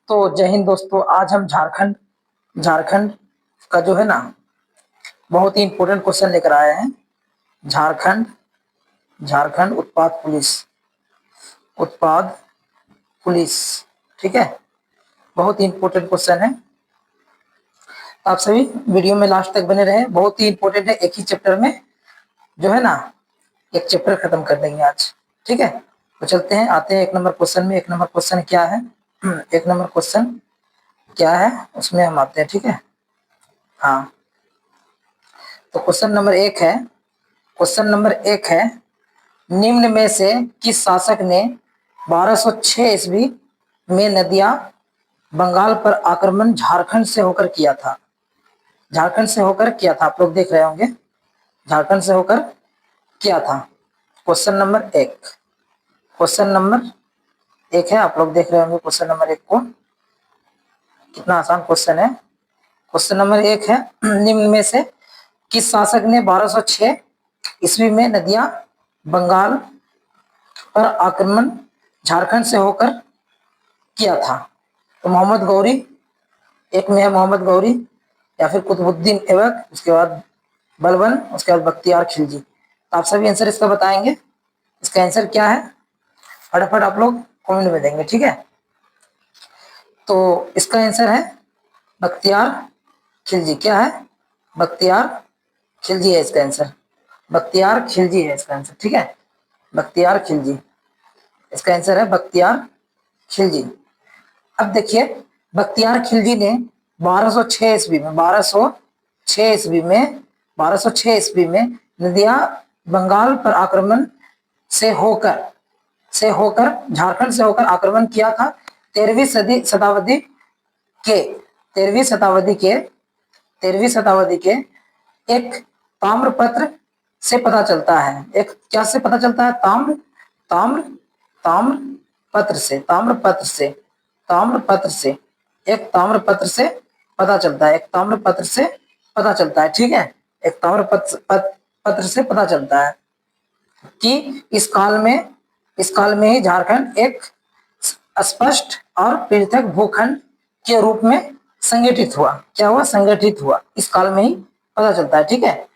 तो जय हिंद दोस्तों, आज हम झारखंड झारखंड का जो है ना बहुत ही इंपॉर्टेंट क्वेश्चन लेकर आए हैं। झारखंड झारखंड उत्पाद पुलिस। ठीक है, बहुत ही इंपॉर्टेंट क्वेश्चन है। आप सभी वीडियो में लास्ट तक बने रहे, बहुत ही इंपॉर्टेंट है। एक ही चैप्टर में जो है ना एक चैप्टर खत्म कर देंगे आज। ठीक है, तो चलते हैं, आते हैं एक नंबर क्वेश्चन में। एक नंबर क्वेश्चन क्या है? एक नंबर क्वेश्चन क्या है उसमें हम आते हैं। ठीक है, हाँ, तो क्वेश्चन नंबर एक है, निम्न में से किस शासक ने 1206 ईस्वी में नदिया बंगाल पर आक्रमण झारखंड से होकर किया था? झारखंड से होकर किया था, आप लोग देख रहे होंगे, झारखंड से होकर किया था। क्वेश्चन नंबर एक है, आप लोग देख रहे होंगे क्वेश्चन नंबर एक को। कितना आसान क्वेश्चन है। क्वेश्चन नंबर एक है, निम्न में से किस शासक ने 1206 ईस्वी में नदिया बंगाल पर आक्रमण झारखंड से होकर किया था? तो मोहम्मद गौरी, एक में है मोहम्मद गौरी, या फिर कुतुबुद्दीन ऐबक, उसके बाद बलबन, उसके बाद बख्तियार खिलजी। तो आप सभी आंसर इसका बताएंगे। इसका आंसर क्या है फटाफट आप लोग कमेंट में देंगे। ठीक है, तो इसका आंसर है बख्तियार खिलजी। क्या है? बख्तियार खिलजी है इसका आंसर। बख्तियार खिलजी है इसका आंसर। ठीक है, बख्तियार खिलजी इसका आंसर है, बख्तियार खिलजी। अब देखिए, बख्तियार खिलजी ने 1206 ईस्वी में 1206 ईस्वी में 1206 ईस्वी में नदिया बंगाल पर आक्रमण से होकर झारखंड से होकर आक्रमण किया था। 13वीं शताब्दी के 13वीं शताब्दी के एक ताम्रपत्र से पता चलता है। एक क्या से पता चलता है? ताम्रपत्र से एक ताम्रपत्र से पता चलता है। एक ताम्रपत्र से पता चलता है। ठीक है, एक ताम्रपत्र से पता चलता है कि इस काल में ही झारखंड एक स्पष्ट और पृथक भूखंड के रूप में संगठित हुआ। क्या हुआ? संगठित हुआ, इस काल में ही पता चलता है। ठीक है,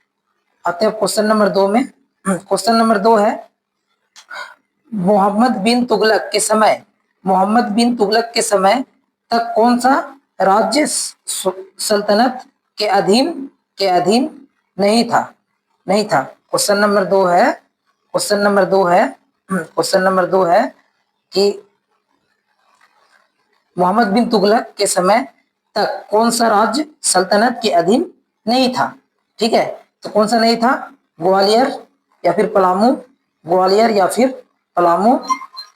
आते हैं क्वेश्चन नंबर दो में। क्वेश्चन नंबर दो है, मोहम्मद बिन तुगलक के समय तक कौन सा राज्य सल्तनत के अधीन नहीं था? क्वेश्चन नंबर दो है कि मोहम्मद बिन तुगलक के समय तक कौन सा राज्य सल्तनत के अधीन नहीं था? ठीक है, तो कौन सा नहीं था? ग्वालियर या फिर पलामू, ग्वालियर या फिर पलामू,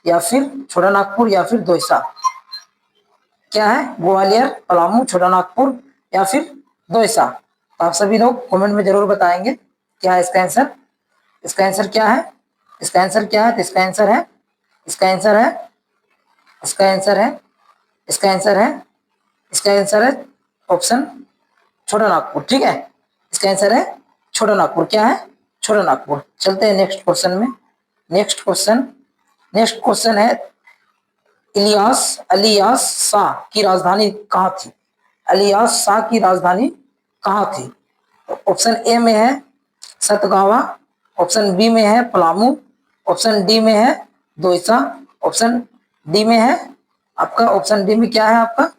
या फिर छोटानागपुर, या फिर दोसा। क्या है? ग्वालियर, पलामू, छोटानागपुर या फिर दोसा। तो आप सभी लोग कमेंट में जरूर बताएंगे क्या है इसका आंसर। इसका आंसर क्या है? इसका आंसर क्या है? तो इसका आंसर है इसका आंसर है इसका आंसर है इसका आंसर है इसका आंसर है ऑप्शन छोटानागपुर। ठीक है, इसका आंसर है छोटानागपुर। क्या है? छोटानागपुर। चलते हैं नेक्स्ट क्वेश्चन में। नेक्स्ट क्वेश्चन है, इलियास शाह की राजधानी कहाँ थी? इलियास शाह की राजधानी कहाँ थी? तो ऑप्शन ए में है सतगावा, ऑप्शन बी में है पलामू, ऑप्शन डी में है दोसा, ऑप्शन डी में है आपका, ऑप्शन डी में क्या है आपका?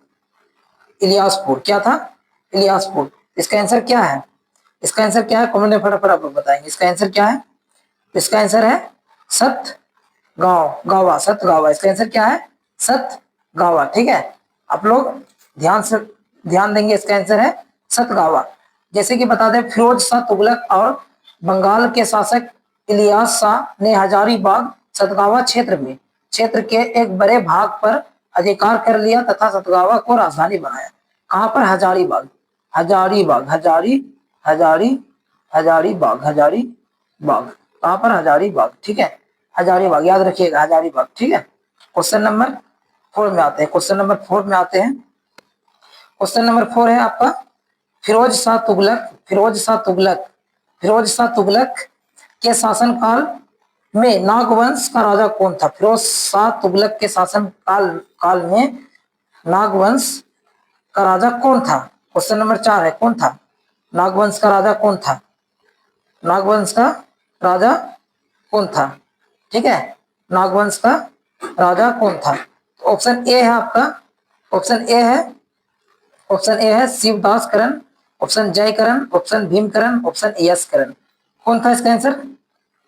इलियासपुर। क्या था? इलियासपुर। इसका आंसर क्या है? इसका आंसर क्या है? कमेंट में फटाफट आप लोग बताएंगे इसका आंसर क्या है। इसका आंसर है सतगावा। इसका आंसर क्या है? सतगावा। ठीक है, आप लोग ध्यान देंगे, इसका आंसर है सतगावा। जैसे कि बता दें, फिरोज शाह तुगलक और बंगाल के शासक इलियास शाह ने हजारीबाग सतगावा क्षेत्र के एक बड़े भाग पर अधिकार कर लिया तथा सतगावा को राजधानी बनाया। कहां पर? हजारीबाग। कहां पर? हजारीबाग। ठीक है, हजारीबाग, याद रखिएगा, हजारीबाग। ठीक है, क्वेश्चन नंबर फोर में आते हैं। क्वेश्चन नंबर फोर है आपका, फिरोज शाह तुगलक के शासनकाल में नागवंश का राजा कौन था? फिरोज शाह तुगलक के शासन काल में नागवंश का राजा कौन था? क्वेश्चन नंबर 4 है, कौन था? नागवंश का राजा कौन था? नागवंश का राजा कौन था? ठीक है, नागवंश का राजा कौन था? ऑप्शन ए है आपका, ऑप्शन ए है, ऑप्शन ए है शिवदास करण, ऑप्शन जयकरण, ऑप्शन भीमकरण, ऑप्शन यशकरण। कौन था इसका आंसर?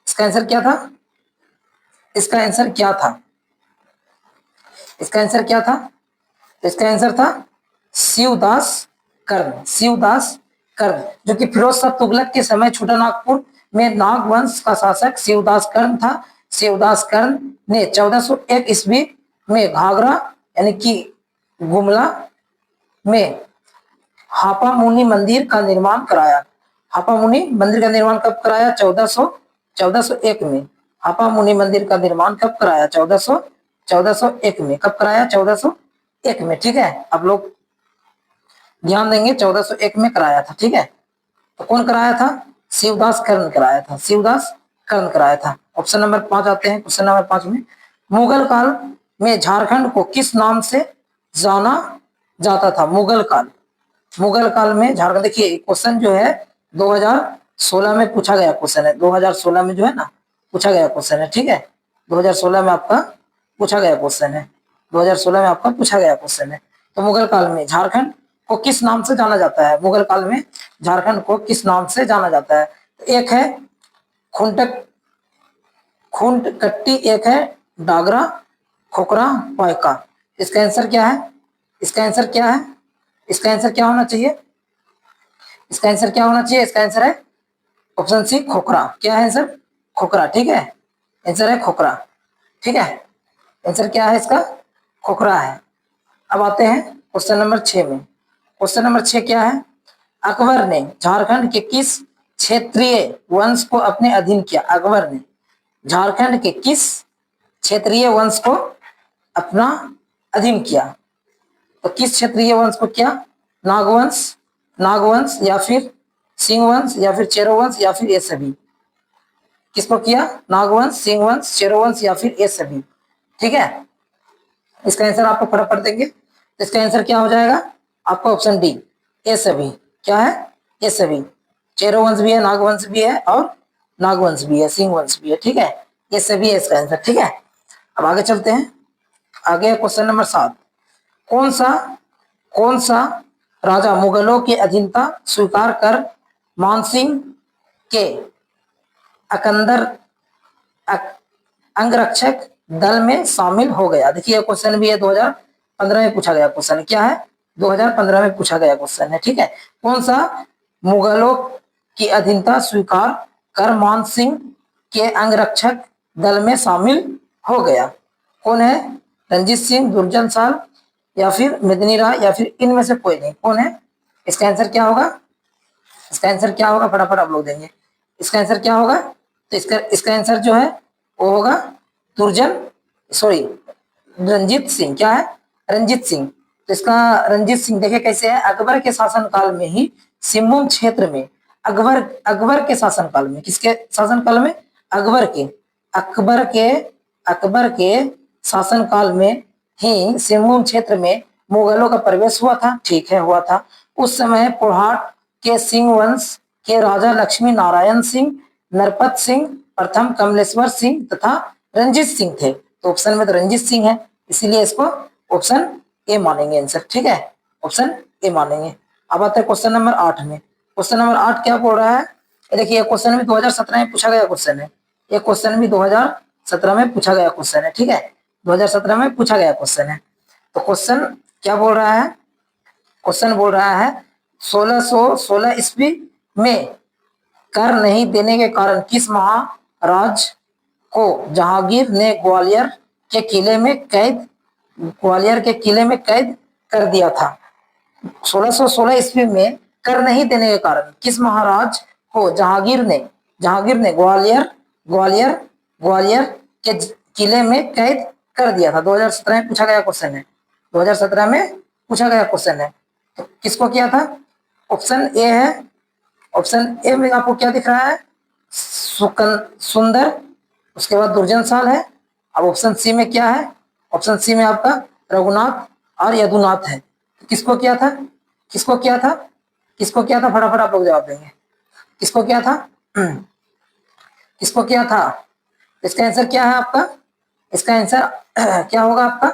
इसका आंसर क्या था? इसका आंसर क्या था? इसका आंसर क्या था? इसका आंसर था शिवदास कर्ण, शिवदास कर्ण, जो कि फिरोज शाह तुगलक के समय छोटानागपुर में नागवंश का शासक शिवदास कर्ण था। शिवदास कर्ण ने 1401 ईस्वी में घाघरा यानी कि गुमला में हापा मुनि मंदिर का निर्माण कराया। हापा मुनि मंदिर का निर्माण कब कराया? 1401 में। हापा मुनि मंदिर का निर्माण कब कराया? 1401 में। कब कराया? 1401 में। ठीक है, आप लोग ध्यान देंगे, 1401 में कराया था। ठीक है, तो कौन कराया था? शिवदास कर्ण कराया था, शिवदास कर्ण कराया था। ऑप्शन नंबर 5 आते हैं, क्वेश्चन नंबर 5 में मुगल काल में झारखंड को किस नाम से जाना जाता था? मुगल काल, मुगल काल में झारखंड, देखिए क्वेश्चन जो है 2016 में पूछा गया क्वेश्चन है, 2016 में जो है ना पूछा गया क्वेश्चन है। ठीक है, 2016 में आपका पूछा गया क्वेश्चन है, 2016 में आपका पूछा गया क्वेश्चन है। तो मुगल काल में झारखंड को किस नाम से जाना जाता है? मुगल काल में झारखंड को किस नाम से जाना जाता है? तो एक है खुंटक खुंट कट्टी, एक है डागरा खोकरा पायका। इसका आंसर क्या है? इसका आंसर क्या है? इसका आंसर क्या होना चाहिए? इसका आंसर क्या होना चाहिए? इसका आंसर है ऑप्शन सी खोखरा। क्या है आंसर? खोखरा। ठीक है, आंसर है खोखरा। ठीक है, आंसर क्या है इसका? खोखरा है। अब आते हैं क्वेश्चन नंबर 6 में। क्वेश्चन नंबर 6 क्या है? अकबर ने झारखंड के किस क्षेत्रीय वंश को अपने अधीन किया? अकबर ने झारखंड के किस क्षेत्रीय वंश को अपना अधीन किया? तो किस क्षेत्रीय वंश को किया? नागवंश, नागवंश या फिर सिंह वंश या फिर चेरो वंश या फिर ये सभी? किसको किया? नागवंश, सिंह वंश, चेरो वंश या फिर ये सभी? ठीक है, इसका आंसर आपको फटाफट देंगे। तो इसका आंसर क्या हो जाएगा आपका? ऑप्शन डी, ये सभी। क्या है? ये सभी। चेरो वंश भी है, नागवंश भी है और नागवंश भी है, सिंह वंश भी है। ठीक है, ये सभी है इसका आंसर। ठीक है, अब आगे चलते हैं। आगे क्वेश्चन नंबर 7। कौन सा कौन सा राजा मुगलों की अधीनता स्वीकार कर मानसिंह के अकंदर अंगरक्षक दल में शामिल हो गया? देखिए क्वेश्चन भी है, 2015 में पूछा गया क्वेश्चन। क्या है? 2015 में पूछा गया क्वेश्चन है। ठीक है, कौन सा मुगलों की अधीनता स्वीकार कर मान सिंह के अंगरक्षक दल में शामिल हो गया? कौन है? रंजीत सिंह, दुर्जन साल या फिर मेदिनी राय या फिर इनमें से कोई नहीं? कौन है? इसका आंसर क्या होगा? इसका आंसर क्या होगा? फटाफट आप लोग देंगे। इसका आंसर क्या होगा? तो इसका आंसर जो है वो होगा दुर्जन, सॉरी रंजीत सिंह। क्या है? रंजीत सिंह। तो इसका रंजीत सिंह देखिए कैसे है, अकबर के शासन काल में ही सिंहभूम क्षेत्र में, अकबर के शासन काल में, किसके शासन काल में? अकबर के अकबर के अकबर के शासन काल में ही सिंहभूम क्षेत्र में मुगलों का प्रवेश हुआ था। ठीक है, हुआ था। उस समय पोहाट के सिंह वंश के राजा लक्ष्मी नारायण सिंह, नरपत सिंह, प्रथम कमलेश्वर सिंह तथा रंजीत सिंह थे। तो ऑप्शन में तो रंजीत सिंह है, इसीलिए इसको ऑप्शन ए मानेंगे आंसर। ठीक है, ऑप्शन ए मानेंगे। अब आते हैं क्वेश्चन नंबर 8 में। क्वेश्चन नंबर 8 क्या बोल रहा है? देखिए क्वेश्चन भी 2017 में पूछा गया क्वेश्चन है। ये क्वेश्चन भी 2017 में पूछा गया क्वेश्चन है। ठीक है, 2017 में पूछा गया क्वेश्चन है। तो क्वेश्चन क्या बोल रहा है? क्वेश्चन बोल रहा है 1616 ईस्वी में कर नहीं देने के कारण किस महाराज को जहांगीर ने ग्वालियर के किले में कैद कर दिया था? 1616 ईस्वी में कर नहीं देने के कारण किस महाराज को जहांगीर ने ग्वालियर ग्वालियर ग्वालियर के किले में कैद कर दिया था? 2017 में पूछा गया क्वेश्चन है, 2017 में पूछा गया क्वेश्चन है। तो किसको किया था? ऑप्शन ए है, ऑप्शन ए में आपको क्या दिख रहा है? सुंदर, उसके बाद दुर्जन साल है। अब ऑप्शन सी में क्या है? ऑप्शन सी में आपका रघुनाथ और यदुनाथ है। किसको किया था, किसको किया था, किसको किया था, फटाफट आप लोग जवाब देंगे। किसको किया था, किसको किया था। इसका आंसर क्या है आपका, इसका आंसर क्या होगा आपका,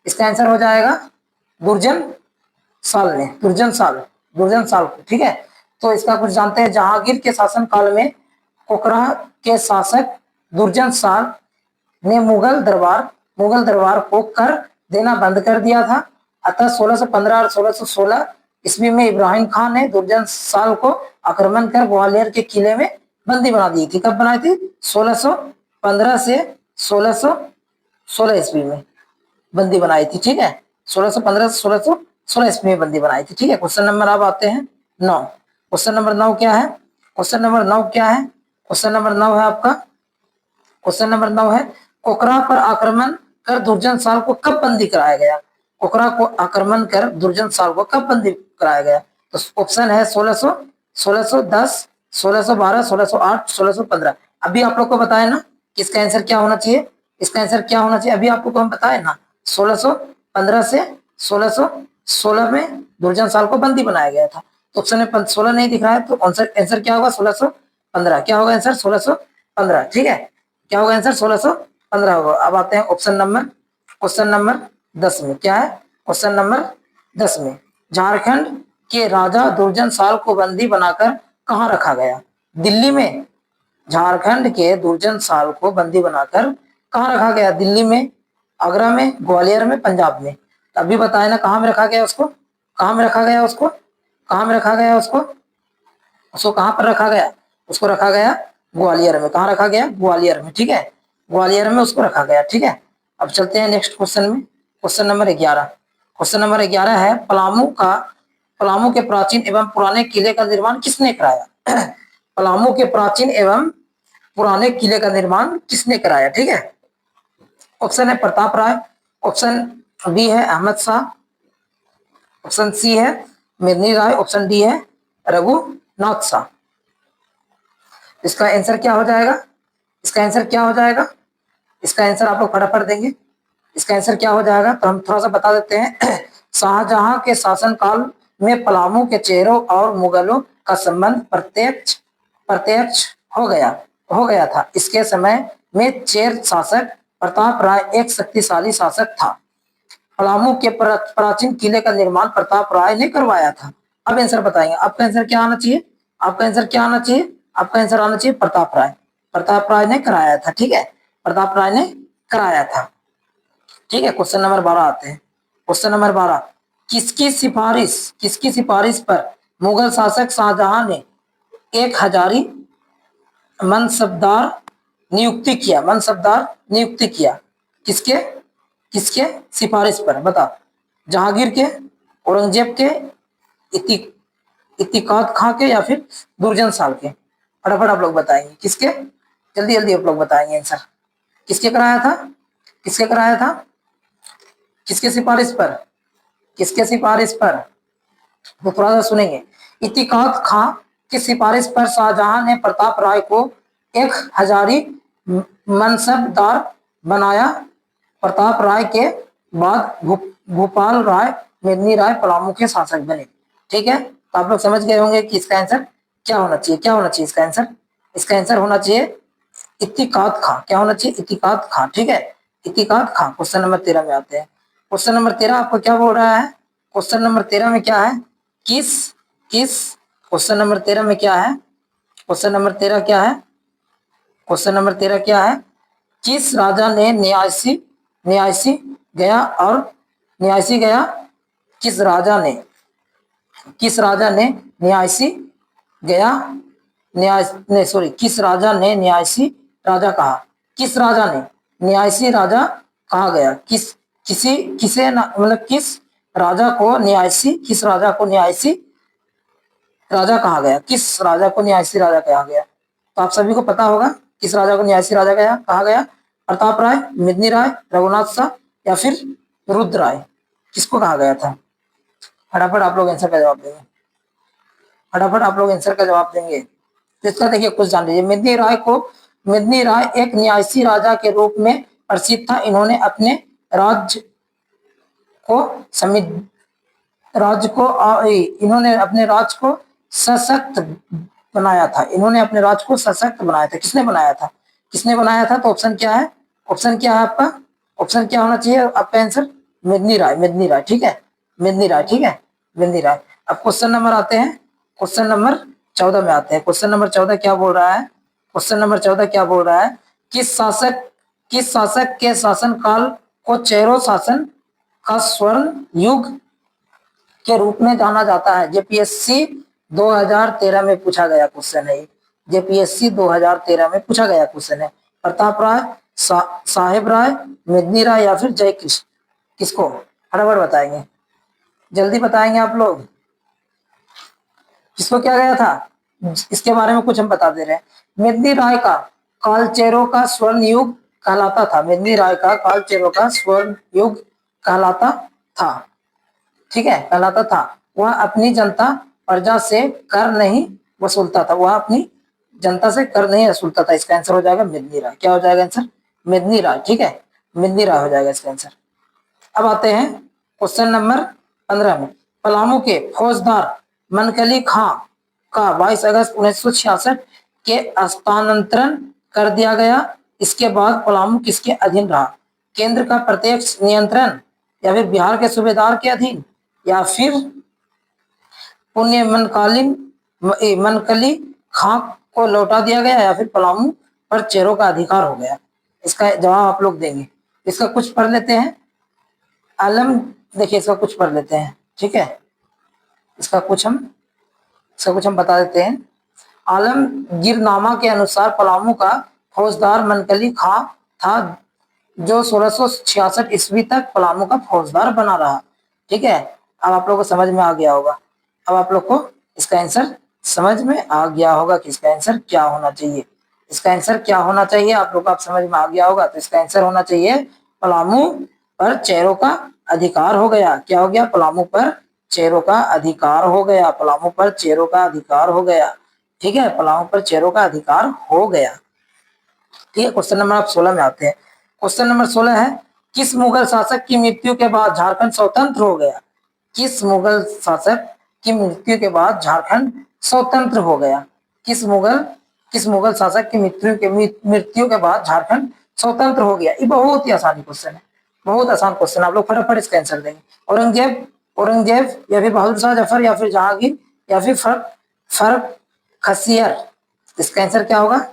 इसका आंसर हो जाएगा दुर्जन साल ने, दुर्जन साल, दुर्जन साल को। ठीक है, तो इसका कुछ जानते हैं। जहांगीर के शासन काल में कोकरा के शासक दुर्जन साल ने मुगल दरबार को कर देना बंद कर दिया था। अतः 1615 और 1616 ईस्वी में इब्राहिम खान ने दुर्जन साल को आक्रमण कर ग्वालियर के किले में बंदी बना दी थी। कब बनाई थी, 1615 से 1616 ईस्वी में बंदी बनाई थी। ठीक है, 1615 से 1616 ईस्वी में बंदी बनाई थी। ठीक है, क्वेश्चन नंबर अब आते हैं 9। क्वेश्चन नंबर 9 क्या है, क्वेश्चन नंबर 9 क्या है, क्वेश्चन नंबर 9 है आपका, क्वेश्चन नंबर 9 है कोकरा पर आक्रमण कर दुर्जन साल को कब बंदी कराया गया। कोकरा को आक्रमण कर दुर्जन साल को कब बंदी कराया गया। तो ऑप्शन है 1600, 1610, 1612, 1608, 1615। अभी आप लोग को बताया ना कि इसका आंसर क्या होना चाहिए, इसका आंसर क्या होना चाहिए, अभी आपको हम बताए ना 1615 से 1616 में दुर्जन साल को बंदी बनाया गया था। तो ऑप्शन में 16 नहीं दिख रहा है, तो आंसर क्या होगा 1615। क्या होगा आंसर 1615। ठीक है, क्या होगा आंसर 1615 होगा। अब आते हैं ऑप्शन नंबर, क्वेश्चन नंबर 10 में। क्या है, क्वेश्चन नंबर 10 में झारखंड के राजा दुर्जन साल को बंदी बनाकर कहां रखा गया। दिल्ली में। झारखंड के दुर्जन साल को बंदी बनाकर कहां रखा गया, दिल्ली में, आगरा में, ग्वालियर में, पंजाब में। अभी बताए ना कहां में रखा गया उसको, कहां में रखा गया उसको, कहां में रखा गया उसको, उसको कहां पर रखा गया, उसको रखा गया ग्वालियर में। कहां रखा गया, ग्वालियर में। ठीक है, ग्वालियर में उसको रखा गया। ठीक है, अब चलते हैं नेक्स्ट क्वेश्चन में। क्वेश्चन नंबर 11, क्वेश्चन नंबर 11 है पलामू के प्राचीन एवं पुराने किले का निर्माण किसने कराया। पलामू के प्राचीन एवं पुराने किले का निर्माण किसने कराया। ठीक है, ऑप्शन है प्रताप राय, ऑप्शन बी है अहमद शाह, ऑप्शन सी है मेदिनी राय, ऑप्शन डी है रघुनाथ शाह। इसका आंसर क्या हो जाएगा, इसका आंसर क्या हो जाएगा, इसका आंसर आप लोग फटाफट देंगे। इसका आंसर क्या हो जाएगा, तो हम थोड़ा सा बता देते हैं। शाहजहां के शासनकाल में पलामू के चेरों और मुगलों का संबंध प्रत्यक्ष प्रत्यक्ष हो गया था। इसके समय में चेर शासक प्रताप राय एक शक्तिशाली शासक था। पलामू के प्राचीन किले का निर्माण प्रताप राय ने करवाया था। अब आंसर बताएंगे, आपका आंसर क्या आना चाहिए, आपका आंसर क्या आना चाहिए, आपका आंसर आना चाहिए प्रताप राय। प्रताप राय ने कराया था। ठीक है, प्रताप राय ने कराया था। ठीक है, क्वेश्चन नंबर 12 आते हैं। क्वेश्चन नंबर 12, किसकी सिफारिश पर मुगल शासक शाहजहां ने 1000 मनसबदार नियुक्ति किया, मनसबदार नियुक्ति किया। किसके किसके सिफारिश पर, बता। जहांगीर के, औरंगजेब के, इत्तिकाद खां के, या फिर दुर्जन साल के। फटाफट आप लोग बताएंगे किसके, जल्दी जल्दी आप लोग बताएंगे आंसर। किसके कराया था, किसके कराया था, किसके सिफारिश पर, किसके सिफारिश पर, तो थोड़ा सा सुनेंगे। इत्तिकाद खां की सिफारिश पर शाहजहां ने प्रताप राय को 1000 मनसबदार बनाया। प्रताप राय के बाद भूपाल राय, मेदिनी राय पलामू के शासक बने। ठीक है, तो आप लोग समझ गए होंगे कि इसका आंसर क्या होना चाहिए, क्या होना चाहिए इसका आंसर, इसका आंसर होना चाहिए इत्तिकाद खां। क्या होना चाहिए, इत्तिकाद खां। ठीक है, इत्तिकाद खां। क्वेश्चन नंबर 13 में आते हैं। क्वेश्चन नंबर 13 आपको क्या बोल रहा है, क्वेश्चन नंबर 13 में क्या है, किस किस क्वेश्चन नंबर 13 में क्या है, क्वेश्चन नंबर 13 क्या है, क्वेश्चन नंबर 13 क्या है, किस राजा ने न्यासी गया और न्यासी गया, किस राजा ने, किस राजा ने न्यासी गया, न्याय सॉरी किस राजा ने न्यासी राजा कहा, किस राजा ने न्यासी राजा कहा गया, किसे मतलब किस राजा को न्यासी, किस राजा को न्यासी राजा कहा गया, किस राजा को न्यासी राजा कहा गया। तो आप सभी को पता होगा किस राजा को न्यासी राजा कहा गया, प्रताप राय, मेदिनी राय, रघुनाथ शाह, या फिर रुद्र राय, किसको कहा गया था। फटाफट आप लोग आंसर का जवाब देंगे, फटाफट आप लोग आंसर का जवाब देंगे। तो इसका देखिए कुछ जान लीजिए। मेदिनी राय एक न्यासी राजा के रूप में प्रसिद्ध था। इन्होंने अपने राज्य को राज्य को इन्होंने अपने राज्य को सशक्त बनाया था। इन्होंने अपने राज्य को सशक्त बनाया था। किसने बनाया था? किसने बनाया था? तो ऑप्शन क्या है? ऑप्शन क्या है आपका? ऑप्शन क्या होना चाहिए आपका आंसर? मेदिनी राय। मेदिनी राय, ठीक है, मेदिनी राय, ठीक है, मेदिनी राय। अब क्वेश्चन नंबर आते हैं, क्वेश्चन नंबर 14 में आते हैं। क्वेश्चन नंबर 14 क्या बोल रहा है? क्वेश्चन नंबर 14 क्या बोल रहा है? किस शासक के शासन काल को चेरो शासन का स्वर्ण युग के रूप में जाना जाता है? जेपीएससी 2013 में पूछा गया क्वेश्चन है। जेपीएससी 2013 में पूछा गया क्वेश्चन है। प्रताप राय, साहेब राय, मेदिनी राय या फिर जय कृष्ण? किसको? फटाफट बताएंगे, जल्दी बताएंगे आप लोग। किसको क्या गया था इसके बारे में कुछ हम बता दे रहे हैं। मेदिनी राय का कालचेरो का स्वर्ण युग कहलाता था। मेदिनी राय का कालचेरो का स्वर्ण युग कहलाता था, ठीक है, कहलाता था। वह अपनी जनता प्रजा से कर नहीं वसूलता था। वह अपनी जनता से कर नहीं वसूलता था। इसका आंसर हो जाएगा मेदिनी राय। क्या हो जाएगा आंसर? मेदिनी राय, ठीक है, मेदिनी राय हो जाएगा इसका आंसर। अब आते हैं क्वेश्चन नंबर 15 में। पलामू के फौजदार मनकली खां का 22 अगस्त 1966 के हस्तांतरण कर दिया गया। इसके बाद पलामू किसके अधीन रहा? केंद्र का प्रत्यक्ष नियंत्रण, या फिर बिहार के सूबेदार के अधीन, या फिर पुण्य मनकली खां को लौटा दिया गया, या फिर पलामू पर चेरों का अधिकार हो गया? इसका जवाब आप लोग देंगे। इसका कुछ पढ़ लेते हैं। आलम, देखिए इसका कुछ पढ़ लेते हैं, ठीक है, इसका कुछ हम बता देते हैं। आलमगीरनामा के अनुसार पलामू का फौजदार मनकली खां था, जो 1666 ईस्वी तक पलामू का फौजदार बना रहा, ठीक है। अब आप लोग को समझ में आ गया होगा। अब आप लोग को इसका आंसर समझ में आ गया होगा कि इसका आंसर क्या होना चाहिए। इसका आंसर क्या होना चाहिए आप लोग को, आप समझ में आ गया होगा। तो इसका आंसर होना चाहिए पलामू पर चेरों का अधिकार हो गया। क्या हो गया? पलामू पर चेरों का अधिकार हो गया। पलामू पर चेरों का अधिकार हो गया, ठीक है, पलामू पर चेरों का अधिकार हो गया, ठीक है। क्वेश्चन नंबर 16 में आते हैं। क्वेश्चन नंबर 16 है, किस मुगल शासक की मृत्यु के बाद झारखंड स्वतंत्र हो गया? किस मुगल शासक की मृत्यु के बाद झारखंड स्वतंत्र हो गया? किस मुगल शासक की मृत्यु के बाद झारखंड स्वतंत्र हो गया? ये बहुत ही आसान क्वेश्चन है, बहुत आसान क्वेश्चन। आप लोग फटाफट इसका आंसर देंगे। औरंगजेब या फिर बहादुर शाह जफर या फिर जहांगीर या फिर फर्रुख खसियर? इसका आंसर क्या होगा?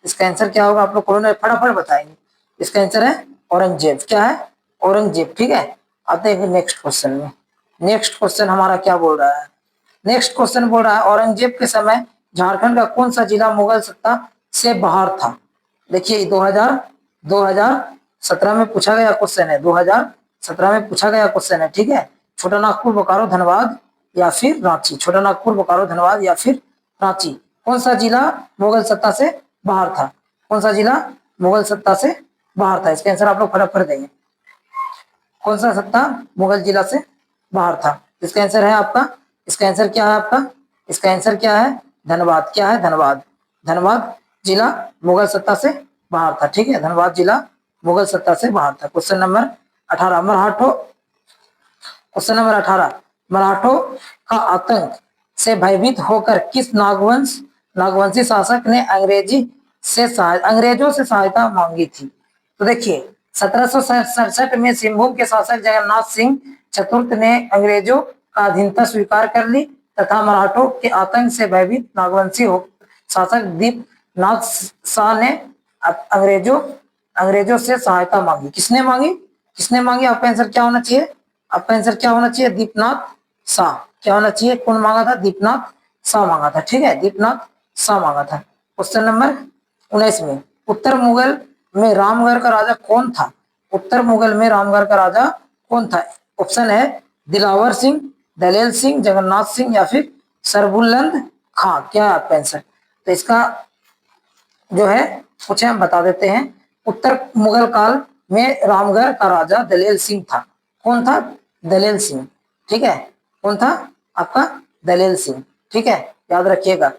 इसका आंसर क्या होगा आप लोग कोरोना फटाफट बताएंगे। इसका आंसर है औरंगजेब। क्या है? औरंगजेब, ठीक है। आते हैं नेक्स्ट क्वेश्चन में। नेक्स्ट क्वेश्चन हमारा क्या बोल रहा है? नेक्स्ट क्वेश्चन बोल रहा है, औरंगजेब के समय झारखंड का कौन सा जिला मुगल सत्ता से बाहर था? देखिए 2017 में पूछा गया क्वेश्चन है। 2017 में पूछा गया क्वेश्चन है, ठीक है। छोटा नागपुर, बोकारो, धनबाद या फिर रांची? छोटा नागपुर, बोकारो, धनबाद या फिर रांची? कौन सा जिला मुगल सत्ता से बाहर था? कौन सा जिला मुगल सत्ता से बाहर था? इसका आंसर आप लोग फटाफट देंगे। कौन सा सत्ता मुगल जिला से बाहर था? इसका आंसर है आपका, इसका आंसर क्या है आपका? इसका आंसर क्या है? धनबाद। क्या है? धनबाद। धनबाद जिला मुगल सत्ता से बाहर था, ठीक है। धनबाद जिला मुगल सत्ता से बाहर था। क्वेश्चन नंबर 18, मराठों, क्वेश्चन नंबर 18, मराठों का आतंक से भयभीत होकर किस नागवंशी शासक ने अंग्रेजों से सहायता मांगी थी? तो देखिए 1767 में सिंहभूम के शासक जगन्नाथ सिंह चतुर्थ ने अंग्रेजों का अधीनता स्वीकार कर ली तथा मराठों के आतंक से भयभीत नागवंशी शासक दीपनाथ शाह ने अंग्रेजों से सहायता मांगी। किसने मांगी? किसने मांगी? आपका आंसर क्या होना चाहिए? आपका आंसर क्या होना चाहिए? दीपनाथ शाह। क्या होना चाहिए? कौन मांगा था? दीपनाथ शाह मांगा था, ठीक है, दीपनाथ शाह मांगा था। क्वेश्चन नंबर 19 में, उत्तर मुगल में रामगढ़ का राजा कौन था? उत्तर मुगल में रामगढ़ का राजा कौन था? ऑप्शन है दिलावर सिंह, दलेल सिंह, जगन्नाथ सिंह या फिर सरबुलंद खां। क्या है आपका आंसर? तो इसका जो है कुछ हम बता देते हैं। उत्तर मुगल काल में रामगढ़ का राजा दलेल सिंह था। कौन था? दलेल सिंह, ठीक है। कौन था आपका? दलेल सिंह, ठीक है, याद रखिएगा।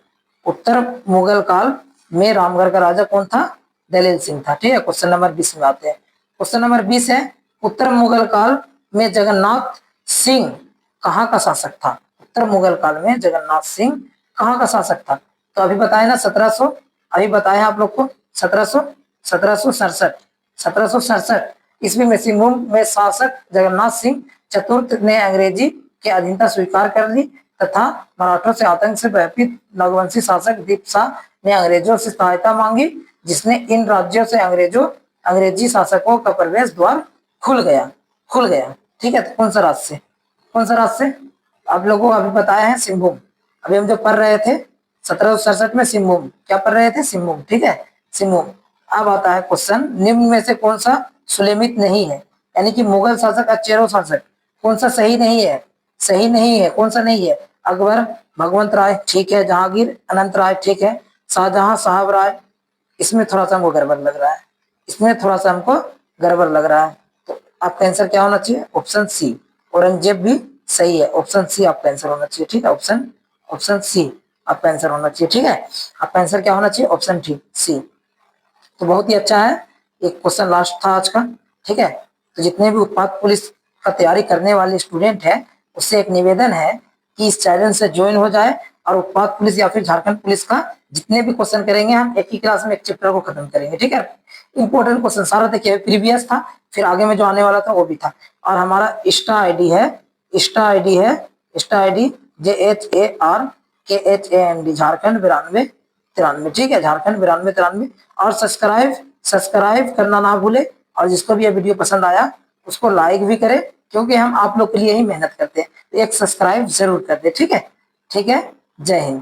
उत्तर मुगल काल में रामगढ़ का राजा कौन था? दलेल सिंह था, ठीक है। क्वेश्चन नंबर 20 में आते हैं। क्वेश्चन नंबर 20 है, उत्तर मुगल काल में जगन्नाथ सिंह कहाँ का शासक था? उत्तर मुगल काल में जगन्नाथ सिंह कहाँ का शासक था? तो अभी बताया ना 1700, अभी बताया आप लोग को 1767 ईस्वी में सिंहभूम में शासक जगन्नाथ सिंह चतुर्थ ने अंग्रेजी की अधीनता स्वीकार कर ली तथा मराठों से आतंक से भयभीत नागवंशी शासक दीप शाह ने अंग्रेजों से सहायता मांगी, जिसने इन राज्यों से अंग्रेजी शासकों का प्रवेश द्वार खुल गया। ठीक है, तो कौन सा राज्य से आप लोगों को अभी बताया है सिंहभूम। अभी हम जो पढ़ रहे थे 1767 में सिंहभूम, क्या पढ़ रहे थे? सिंहभूम। ठीक है, सिंहभूम। अब आता है क्वेश्चन, निम्न में से कौन सा सुलेमित नहीं है? यानी कि मुगल शासक और चेरो शासक कौन सा सही नहीं है? कौन सा नहीं है? अकबर, भगवंत राय, ठीक है। जहांगीर, अनंत राय, ठीक है। शाहजहां, साहब राय, इसमें थोड़ा सा हमको गड़बड़ लग रहा है, तो आपका आंसर क्या होना चाहिए? ऑप्शन सी, औरंगजेब भी सही है। ऑप्शन सी आपका आंसर होना चाहिए। ठीक है, ऑप्शन सी आपका आंसर होना चाहिए। ठीक है, आपका आंसर क्या होना चाहिए? Option C. तो बहुत ही अच्छा है, एक क्वेश्चन लास्ट था आज का। ठीक है, तो जितने भी उत्पाद पुलिस का तैयारी करने वाले स्टूडेंट हैं उससे एक निवेदन है कि इस चैनल से ज्वाइन हो जाए और उत्पाद पुलिस या फिर झारखंड पुलिस का जितने भी क्वेश्चन करेंगे हम एक ही क्लास में एक चैप्टर को खत्म करेंगे। ठीक है, इंपॉर्टेंट क्वेश्चन सारा देखिए, प्रीवियस था, फिर आगे में जो आने वाला था वो भी था। और हमारा इंस्टा आईडी है JHARKHAND झारखंड 9293। ठीक है, झारखंड 9293। और सब्सक्राइब करना ना भूले, और जिसको भी ये वीडियो पसंद आया उसको लाइक भी करें, क्योंकि हम आप लोग के लिए ही मेहनत करते हैं। एक सब्सक्राइब जरूर कर दे। ठीक है, जय हिंद।